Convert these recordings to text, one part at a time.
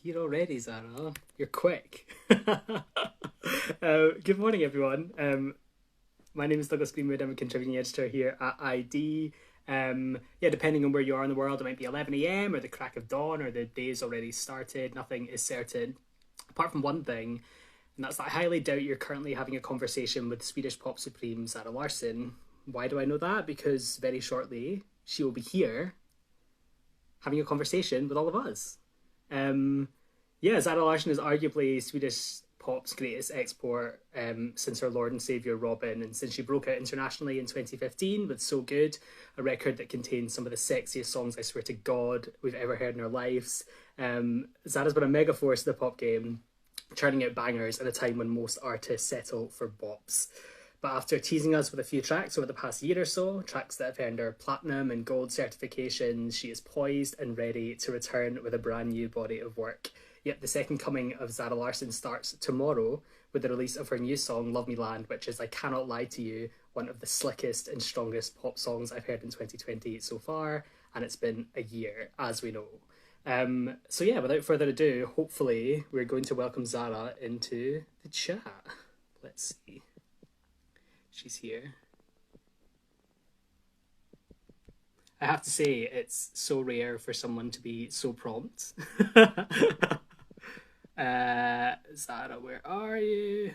Here already, Zara. You're quick. Good morning, everyone. My name is Douglas Greenwood. I'm a contributing editor here at ID. Yeah, depending on where you are in the world, it might be 11 a.m. or the crack of dawn or the day's already started. Nothing is certain, apart from one thing, and that's that I highly doubt you're currently having a conversation with Swedish pop supreme Zara Larsson. Why do I know that? Because very shortly she will be here having a conversation with all of us. Um, yeah, Zara Larsson is arguably Swedish pop's greatest export since her Lord and Saviour Robin, and since she broke out internationally in 2015 with So Good, a record that contains some of the sexiest songs I swear to God we've ever heard in our lives. Zara's been a mega force in the pop game, churning out bangers at a time when most artists settle for bops. But after teasing us with a few tracks over the past year or so, tracks that have earned her platinum and gold certifications, she is poised and ready to return with a brand new body of work. Yet the second coming of Zara Larsson starts tomorrow with the release of her new song Love Me Land, which is, I cannot lie to you, one of the slickest and strongest pop songs I've heard in 2020 so far, and it's been a year, as we know. So yeah, without further ado, hopefully we're going to welcome Zara into the chat. Let's see. She's here. I have to say, it's so rare for someone to be so prompt. Zara, where are you?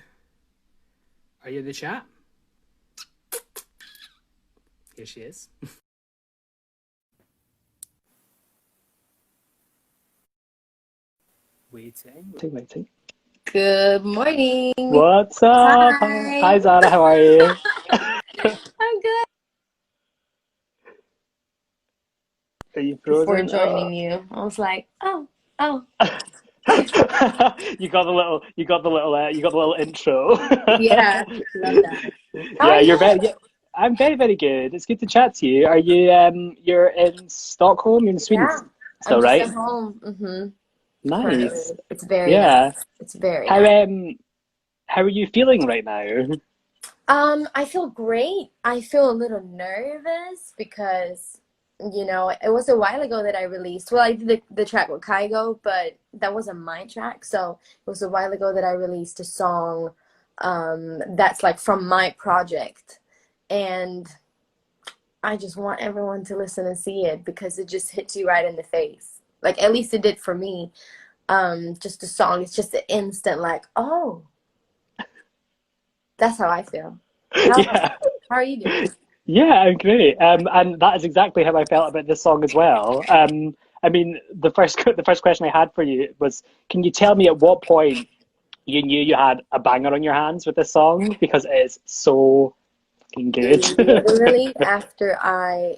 Are you in the chat? Here she is. Waiting. Waiting. Good morning. What's up? Hi, Zara. How are you? I'm good. Are you Before frozen? joining you, I was like, oh. You got the little intro. Yeah, love that. How Yeah, are you're you? very. Yeah, I'm very, very good. It's good to chat to you. Are you? You're in Stockholm. You're in Sweden Yeah, I'm still, just at right? home. Nice. Currently, it's very nice. Yeah. It's very How nice. how are you feeling right now? I feel great. I feel a little nervous because, it was a while ago that I released. Well, I did the track with Kygo, but that wasn't my track. So it was a while ago that I released a song that's like from my project. And I just want everyone to listen and see it because it just hits you right in the face. Like, at least it did for me. Just a song, it's just an instant like, oh, that's how I feel. How, Yeah. how are you doing? Yeah, I'm great. And that is exactly how I felt about this song as well. I mean, the first question I had for you was, can you tell me at what point you knew you had a banger on your hands with this song? Because it is so fucking good. Literally after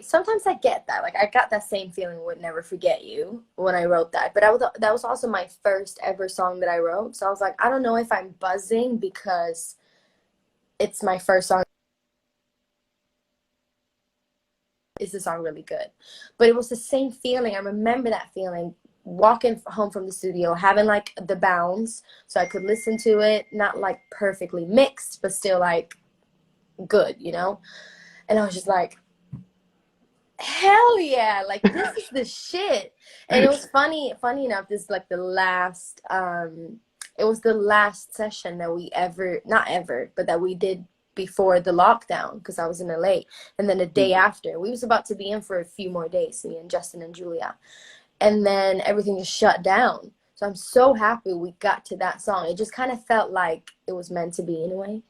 sometimes I get that. Like, I got that same feeling with Never Forget You when I wrote that. But that was also my first ever song that I wrote. So I was like, I don't know if I'm buzzing because it's my first song. Is the song really good? But it was the same feeling. I remember that feeling walking home from the studio, having like the bounce so I could listen to it, not like perfectly mixed, but still like good, And I was just like, hell yeah, like this is the shit. And it was funny enough, this is like the last it was the last session that we ever, not ever, but that we did before the lockdown, because I was in LA. And then the day after, we was about to be in for a few more days, me and Justin and Julia, and then everything just shut down. So I'm so happy we got to that song. It just kind of felt like it was meant to be in a way.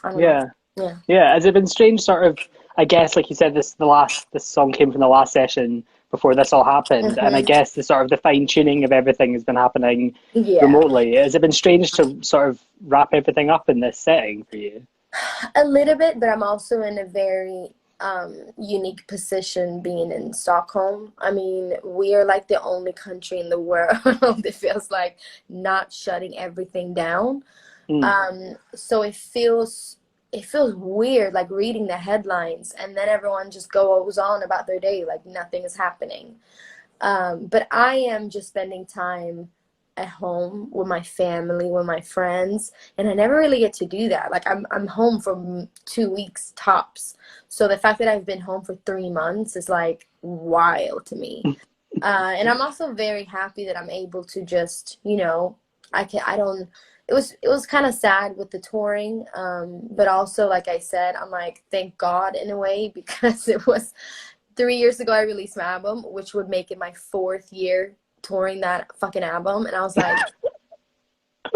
I don't know. Yeah. Yeah. Yeah. Has it been strange, sort of, I guess, like you said, this song came from the last session before this all happened, and I Hmm. guess the fine tuning of everything has been happening Yeah. remotely. Has it been strange to sort of wrap everything up in this setting for you? A little bit, but I'm also in a very unique position being in Stockholm. I mean, we are like the only country in the world that feels like not shutting everything down. Mm. So it feels weird, like reading the headlines and then everyone just goes on about their day like nothing is happening. But I am just spending time at home with my family, with my friends, and I never really get to do that. Like, I'm home for 2 weeks tops. So the fact that I've been home for 3 months is like wild to me. And I'm also very happy that I'm able to just, you know, I don't, it was kind of sad with the touring. But also, like I said, I'm like, thank God in a way, because it was 3 years ago I released my album, which would make it my 4th year touring that fucking album. And I was like,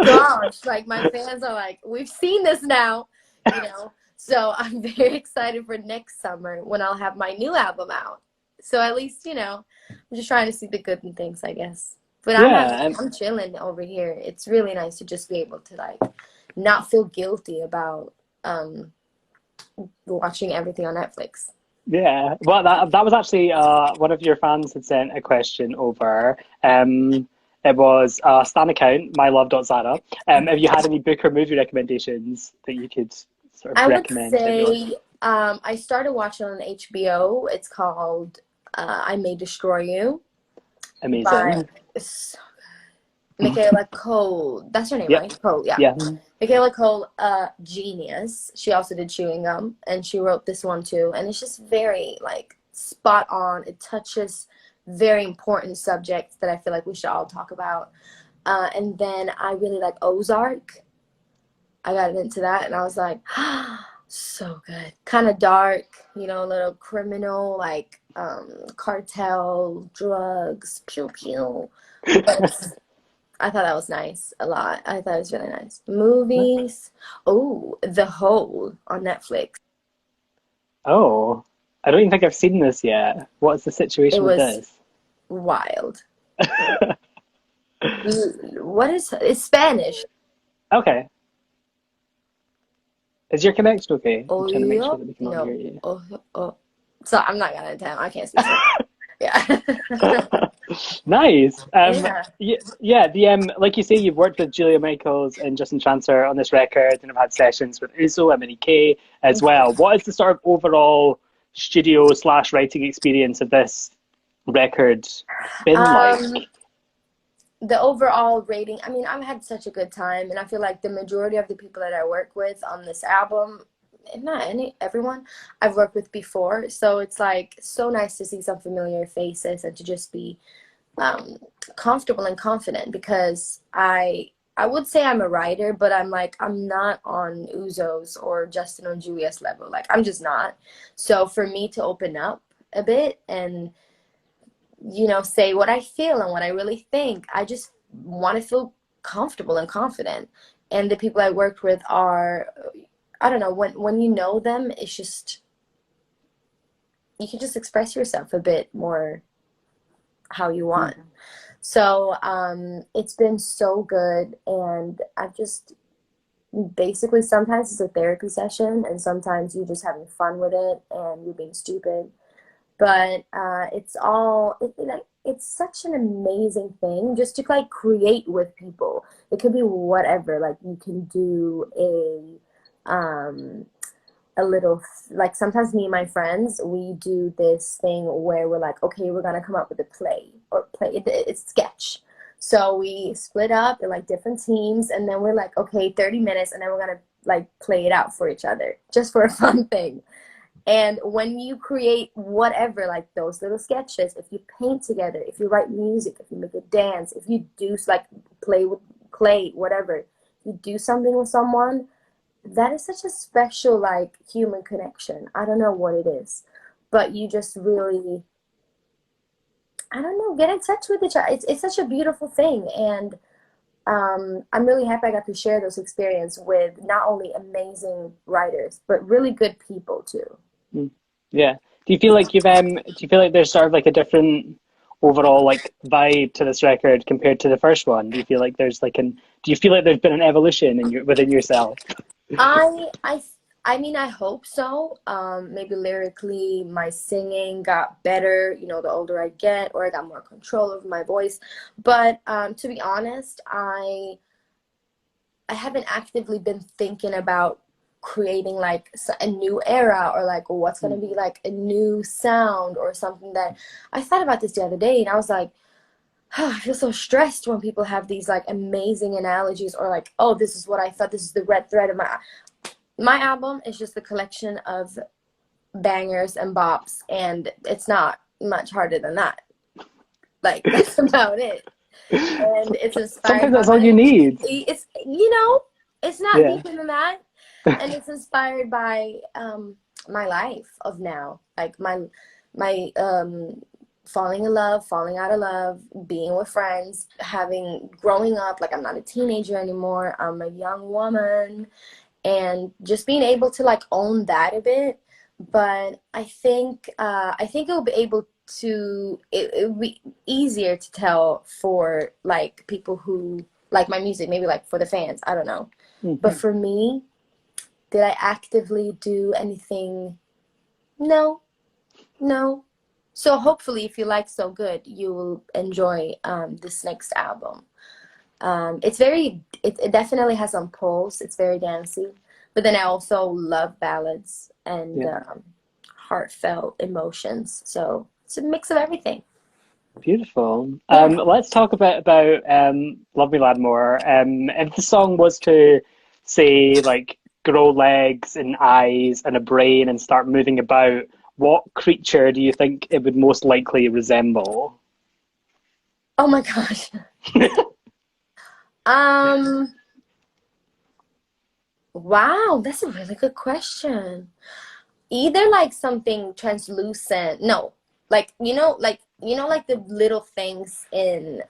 gosh, like my fans are like, we've seen this now, you know. So I'm very excited for next summer when I'll have my new album out. So at least, you know, I'm just trying to see the good in things, I guess. But Yeah, I'm chilling over here. It's really nice to just be able to like not feel guilty about watching everything on Netflix. yeah. Well, that was actually one of your fans had sent a question over. It was a Stan account, mylove.zara. Have you had any book or movie recommendations that you could sort of I would recommend to everyone? say I started watching on HBO. It's called I May Destroy You by Amazing. Michaela Cole. That's her name, Yep. right? Cole, yeah. Yeah. Michaela Cole, genius. She also did Chewing Gum, and she wrote this one too. And it's just very like spot on. It touches very important subjects that I feel like we should all talk about. And then I really like Ozark. I got into that, and I was like, so good. Kind of dark, you know, a little criminal, like cartel, drugs, pew pew. But I thought that was nice a lot. I thought it was really nice. Movies. Oh, The Hole on Netflix. Oh, I don't even think I've seen this yet. What's the It situation with was this? wild. What is it's Spanish? Okay. Is your connection okay? I'm trying to make sure Oyo? that we can all hear No. you. Oh, oh. So I'm not gonna tell. I can't speak. Yeah. Nice. Yeah. Yeah, the like you say, you've worked with Julia Michaels and Justin Tranter on this record, and have had sessions with Uzo, MNEK as well. What is the sort of overall studio slash writing experience of this record been like? Um, the overall rating, I mean, I've had such a good time, and I feel like the majority of the people that I work with on this album, if not everyone, I've worked with before. So it's like so nice to see some familiar faces and to just be um, comfortable and confident, because I would say I'm a writer, but I'm like I'm not on Uzo's or Justin or Julia's level. Like I'm just not. So for me to open up a bit and you know say what I feel and what I really think, I just want to feel comfortable and confident. And the people I worked with are, I don't know, when you know them, it's just you can just express yourself a bit more how you want. So it's been so good, and I've just basically sometimes it's a therapy session, and sometimes you're just having fun with it and you're being stupid. But it's all like it's such an amazing thing just to like create with people. It could be whatever. Like you can do a little like sometimes me and my friends we do this thing where we're like, okay, we're gonna come up with a play or it's sketch. So we split up in like different teams, and then we're like, okay, 30 minutes, and then we're gonna like play it out for each other just for a fun thing. And when you create whatever, like those little sketches, if you paint together, if you write music, if you make a dance, if you do like play with clay, whatever, if you do something with someone, that is such a special like human connection. I don't know what it is, but you just really, I don't know, get in touch with each other. It's such a beautiful thing, and I'm really happy I got to share those experience with not only amazing writers but really good people too. Yeah. Do you feel like there's sort of like a different overall like vibe to this record compared to the first one? Do you feel like do you feel like there's been an evolution within yourself? I I I mean I hope so. Maybe lyrically my singing got better, you know, the older I get, or I got more control over my voice. But to be honest, I haven't actively been thinking about creating like a new era or like what's going to be like a new sound or something. That I thought about this the other day, and I was like, I feel so stressed when people have these like amazing analogies, or like, oh, this is what I thought, this is the red thread of my album is just a collection of bangers and bops, and it's not much harder than that. Like that's about it. And it's inspired Sometimes by that's all you need. it's, you know, it's not Yeah. deeper than that. And it's inspired by my life of now, like my falling in love, falling out of love, being with friends, growing up. Like I'm not a teenager anymore, I'm a young woman, and just being able to like own that a bit. But I think it will be able to, it would be easier to tell for like people who like my music, maybe like for the fans, I don't know. But for me, did I actively do anything? No, no. So hopefully, if you like So Good, you will enjoy this next album. It definitely has some pulse. It's very dancey, but then I also love ballads and heartfelt emotions. So it's a mix of everything. Beautiful. Yeah. Let's talk about Love Me Lad more. If the song was to say like grow legs and eyes and a brain and start moving about, what creature do you think it would most likely resemble? Oh my gosh. Um. Wow, that's a really good question. Either like something translucent. No, like like the little things in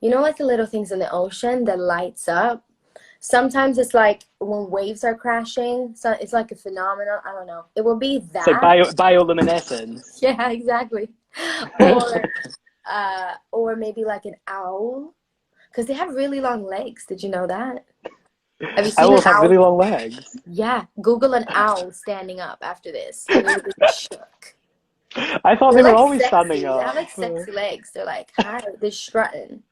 like the little things in the ocean that lights up. Sometimes it's like when waves are crashing, so it's like a phenomenon. I don't know. It will be It's like that. bioluminescence. Yeah, exactly. Or maybe like an owl, because they have really long legs. Did you know that? Have you seen an Owls have owl? really long legs. Yeah, Google an owl standing up after this, and you'll be shook. I thought They're they were like always sexy. standing They have up. like sexy legs. They're like, hi, they're strutting.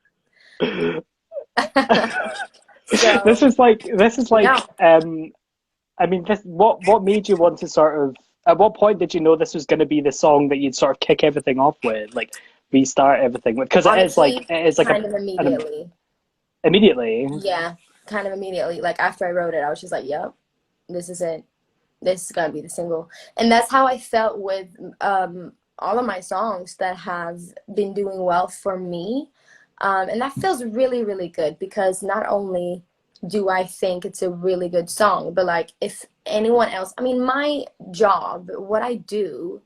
This So, is like yeah. I mean, what made you want to sort of, at what point did you know this was going to be the song that you'd sort of kick everything off with, like restart everything with? Because Honestly, it is like kind of an immediately. immediately. Yeah, kind of immediately. Like after I wrote it, I was just like, yep, this is it. This is gonna be the single. And that's how I felt with all of my songs that have been doing well for me. And that feels really, really good, because not only do I think it's a really good song, but like if anyone else, I mean, my job, what I do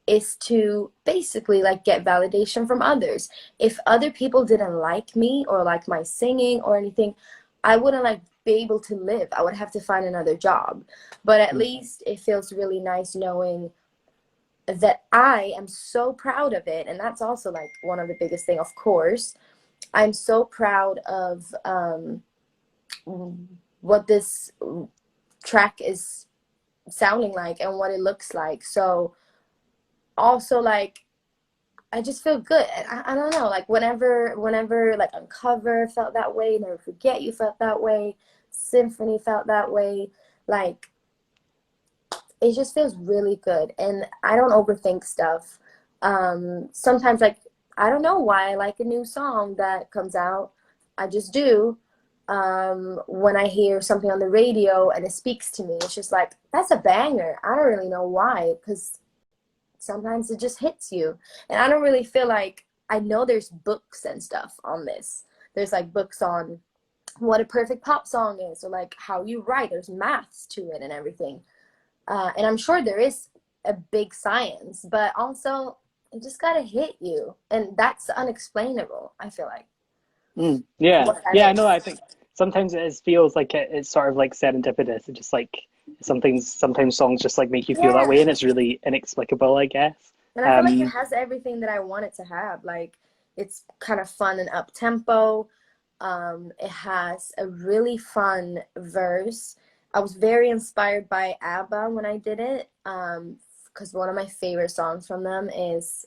is to basically like get validation from others. If other people didn't like me or like my singing or anything, I wouldn't like be able to live. I would have to find another job. But at least it feels really nice knowing that I am so proud of it. And that's also like one of the biggest thing, of course. I'm so proud of what this track is sounding like and what it looks like. So also like I just feel good. I don't know, like whenever like Uncover felt that way, Never Forget You felt that way, Symphony felt that way, like it just feels really good. And I don't overthink stuff. Sometimes like I don't know why I like a new song that comes out. I just do. When I hear something on the radio and it speaks to me, it's just like, that's a banger. I don't really know why, because sometimes it just hits you. And I don't really feel like, I know there's books and stuff on this. There's like books on what a perfect pop song is, or like how you write. There's maths to it and everything. And I'm sure there is a big science, but also it just gotta hit you. And that's unexplainable, I feel like. Yeah, What that yeah. is. No, I think sometimes it feels like it's sort of like serendipitous. It just like sometimes songs just like make you feel that Yeah. way, and it's really inexplicable, I guess. And I feel like it has everything that I want it to have. Like, it's kind of fun and up tempo. It has a really fun verse. I was very inspired by Abba when I did it. Because one of my favorite songs from them is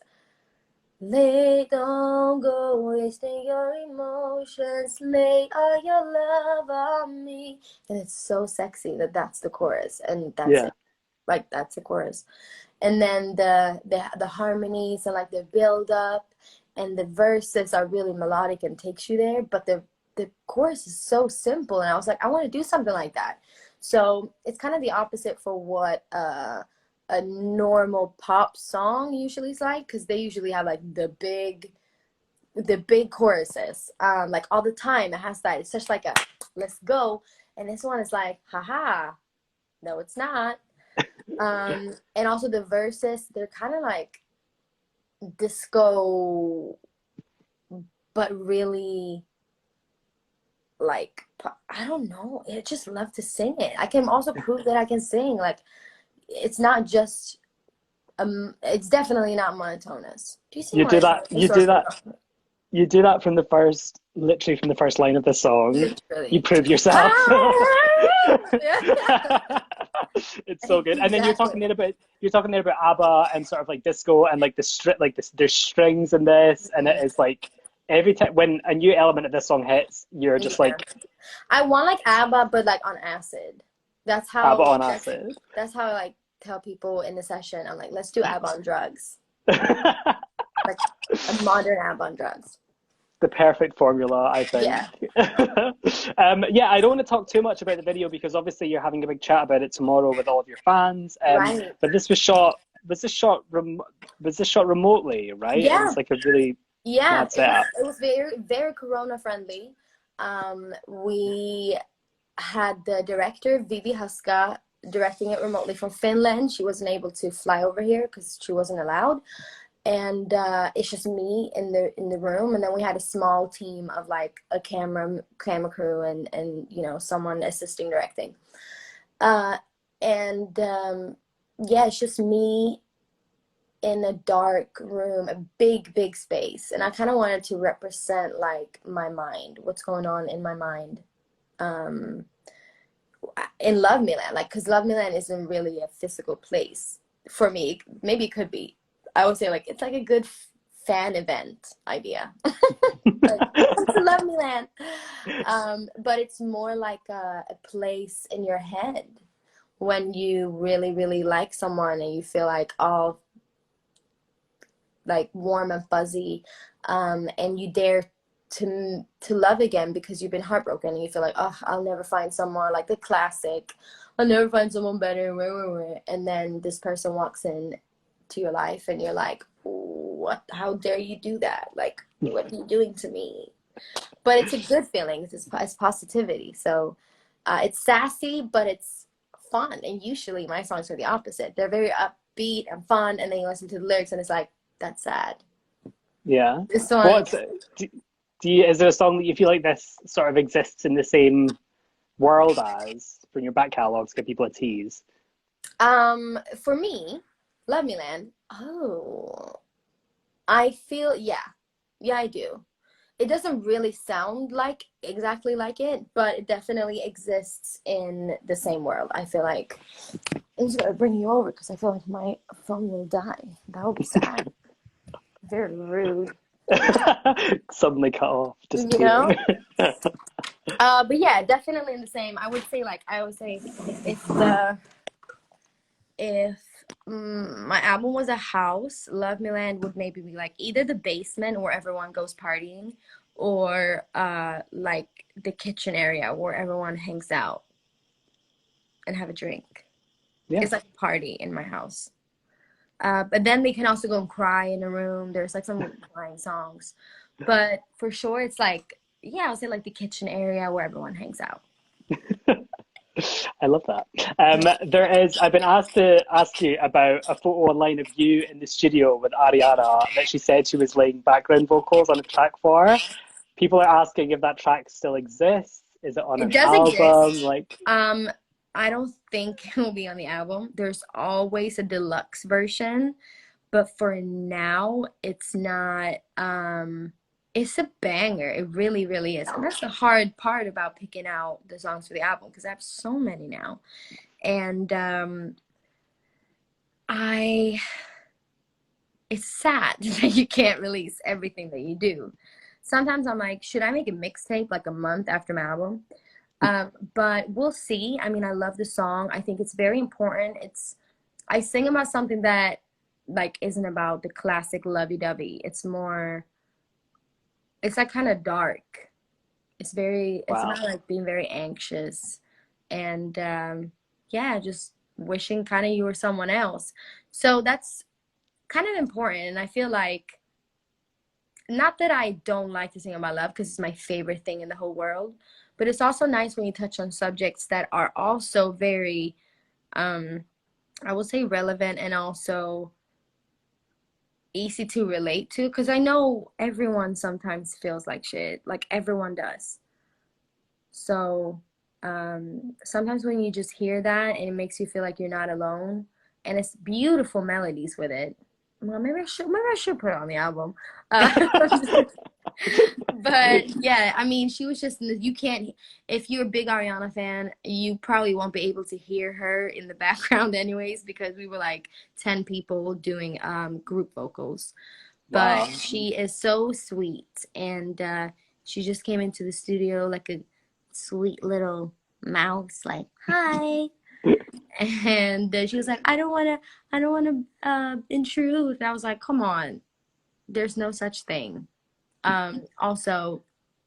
"Lay, don't go wasting your emotions. Lay all your love on me." And it's so sexy that that's the chorus, and that's Yeah, it. Like, that's the chorus. And then the harmonies and like the build up and the verses are really melodic and takes you there, but the chorus is so simple, and I was like, I want to do something like that. So it's kind of the opposite for what a normal pop song usually is like, because they usually have like the big choruses, like all the time. It has that. It's just like a let's go. And this one is like, haha, no, it's not. And also the verses, they're kind of like disco, but really like, I don't know. I just love to sing it. I can also prove that I can sing. Like, it's not just, it's definitely not monotonous. Do you sing You do monotonous? that. You do that. You do that from the first, literally from the first line of the song. Literally. You prove yourself. It's so good. And then you're talking there about ABBA and sort of like disco and like there's strings in this, and it is like every time when a new element of this song hits, you're just like, I want like ABBA, but like on acid. That's how ABBA on acid. That's how I like tell people in the session. I'm like, let's do ABBA on drugs. Like a modern ABBA on drugs. The perfect formula, I think. Yeah. Yeah, I don't want to talk too much about the video because obviously you're having a big chat about it tomorrow with all of your fans. Right. But this was shot. Was this shot remotely? Right. Yeah. It was like a really mad setup. It was very, very Corona friendly. We had the director Vivi Haska directing it remotely from Finland. She wasn't able to fly over here because she wasn't allowed. And it's just me in the room, and then we had a small team of like a camera crew and you know, someone assisting directing. Yeah, it's just me in a dark room, a big space, and I kind of wanted to represent like my mind, what's going on in my mind, in Love Me Land, like, because Love Me Land isn't really a physical place for me. Maybe it could be. I would say like it's like a good fan event idea. Like, come to Love Me Land. But it's more like a place in your head when you really like someone and you feel like all like warm and fuzzy, and you dare to love again because you've been heartbroken and you feel like, oh, I'll never find someone like the classic. I'll never find someone better. And then this person walks in to your life and you're like, what, how dare you do that? Like, what are you doing to me? But it's a good feeling. It's positivity. So it's sassy, but it's fun. And usually my songs are the opposite. They're very upbeat and fun, and then you listen to the lyrics and it's like, that's sad. Yeah. This one, Is there a song that you feel like this sort of exists in the same world as from your back catalogue to give people a tease? for me, Love Me Land. Oh, I feel, yeah, I do. It doesn't really sound like exactly like it, but it definitely exists in the same world. I feel like I'm just gonna bring you over because I feel like my phone will die. That would be sad. Very rude. Suddenly cut off, You know? disappearing. But yeah, definitely in the same. I would say if my album was a house, Love Me Land would maybe be like either the basement where everyone goes partying, or like the kitchen area where everyone hangs out and have a drink. Yeah. It's like a party in my house. But then they can also go and cry in a room. There's like some crying songs. But for sure, it's like, yeah, I'll say like the kitchen area where everyone hangs out. I love that. I've been asked to ask you about a photo online of you in the studio with Ariana that she said she was laying background vocals on a track for. People are asking if that track still exists. Is it on an album? Exist. Like, I don't think it will be on the album. There's always a deluxe version, but for now, it's not. It's a banger. It really, really is. And that's the hard part about picking out the songs for the album, because I have so many now. And it's sad that you can't release everything that you do. Sometimes I'm like, should I make a mixtape like a month after my album? But we'll see. I mean, I love the song. I think it's very important. I sing about something that like isn't about the classic lovey-dovey. It's like kind of dark. It's about like being very anxious, and yeah, just wishing kind of you were someone else. So that's kind of important. And I feel like, not that I don't like to sing about love, because it's my favorite thing in the whole world, but it's also nice when you touch on subjects that are also very, I will say, relevant and also easy to relate to, because I know everyone sometimes feels like shit, like everyone does. So sometimes when you just hear that, and it makes you feel like you're not alone, and it's beautiful melodies with it. Well, maybe I should put it on the album. But yeah, I mean, she was just, you can't, if you're a big Ariana fan, you probably won't be able to hear her in the background anyways, because we were like 10 people doing group vocals. But Wow. she is so sweet, and she just came into the studio like a sweet little mouse, like, hi. And she was like, I don't want to intrude. And I was like, come on, there's no such thing. Also,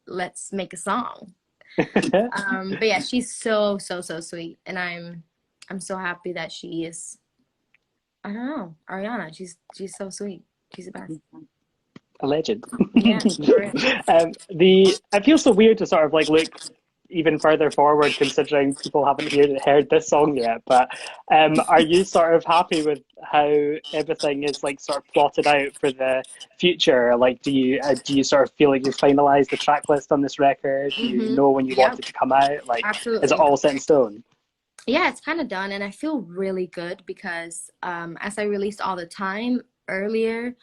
let's make a song. But yeah, she's so sweet, and I'm so happy that she is, I don't know, Ariana. She's so sweet. She's the best. A legend. Yeah, for real. It feels so weird to sort of like look even further forward, considering people haven't heard this song yet. But are you sort of happy with how everything is like sort of plotted out for the future? Like, do you sort of feel like you've finalized the track list on this record? Do you know when you want Yep, it to come out? Like, is it absolutely. all set in stone? Yeah, it's kind of done, and I feel really good because as I released All the Time earlier,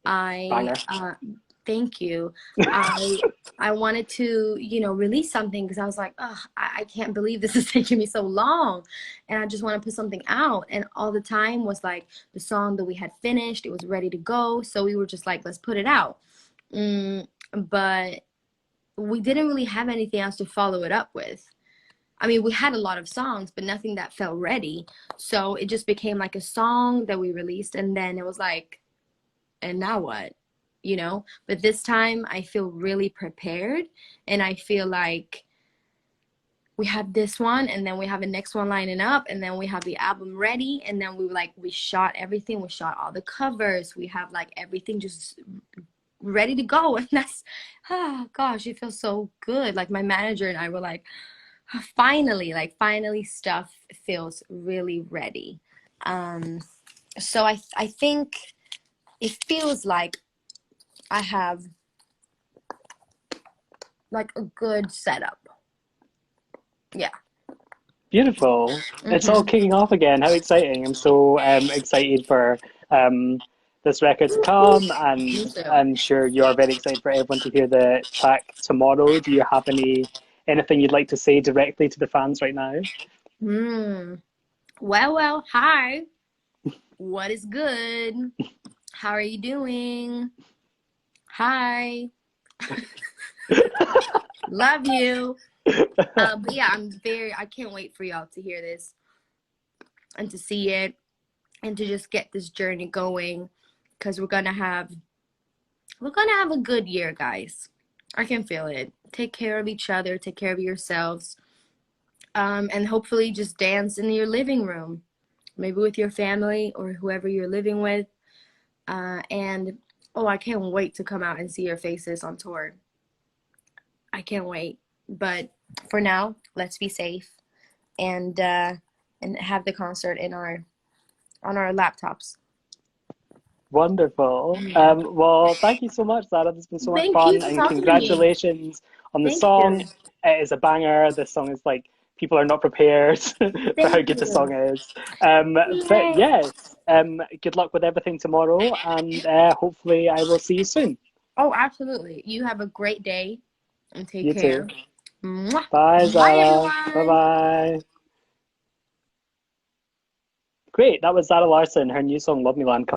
I Banger. thank you. I I wanted to, release something, because I was like, oh, I can't believe this is taking me so long, and I just want to put something out. And All the Time was like the song that we had finished; it was ready to go, so we were just like, let's put it out. But we didn't really have anything else to follow it up with. I mean, we had a lot of songs, but nothing that felt ready. So it just became like a song that we released, and then it was like, and now what? But this time I feel really prepared, and I feel like we have this one, and then we have the next one lining up, and then we have the album ready, and then we shot everything. We shot all the covers. We have like everything just ready to go. And that's, oh gosh, it feels so good. Like my manager and I were like, finally stuff feels really ready. So I think it feels like I have like a good setup. Yeah. Beautiful. It's all kicking off again. How exciting. I'm so excited for this record to come, Me and too. I'm sure you're very excited for everyone to hear the track tomorrow. Do you have anything you'd like to say directly to the fans right now? Well, hi. What is good? How are you doing? Hi. Love you. But yeah, I can't wait for y'all to hear this and to see it and to just get this journey going, because we're gonna have a good year, guys. I can feel it. Take care of each other, take care of yourselves, and hopefully just dance in your living room, maybe with your family or whoever you're living with. And oh, I can't wait to come out and see your faces on tour. I can't wait. But for now, let's be safe and have the concert on our laptops. Wonderful. Well, thank you so much, Zara. This has been so much Thank you fun, for and talking to me. congratulations on the Thank you. song. It is a banger. This song is like, people are not prepared for how Thank good the you. song is. But Yay. yes, good luck with everything tomorrow, and hopefully I will see you soon. Oh, absolutely. You have a great day and take You care. too. Mwah. Bye, Bye, Zara. Bye everyone. bye. Great. That was Zara Larsson. Her new song, Love Me Land.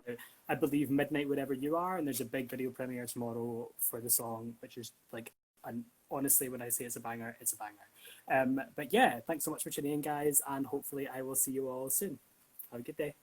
I believe midnight wherever you are, and there's a big video premiere tomorrow for the song, which is like, and honestly, when I say it's a banger, it's a banger. But yeah, thanks so much for tuning in, guys, and hopefully I will see you all soon. Have a good day.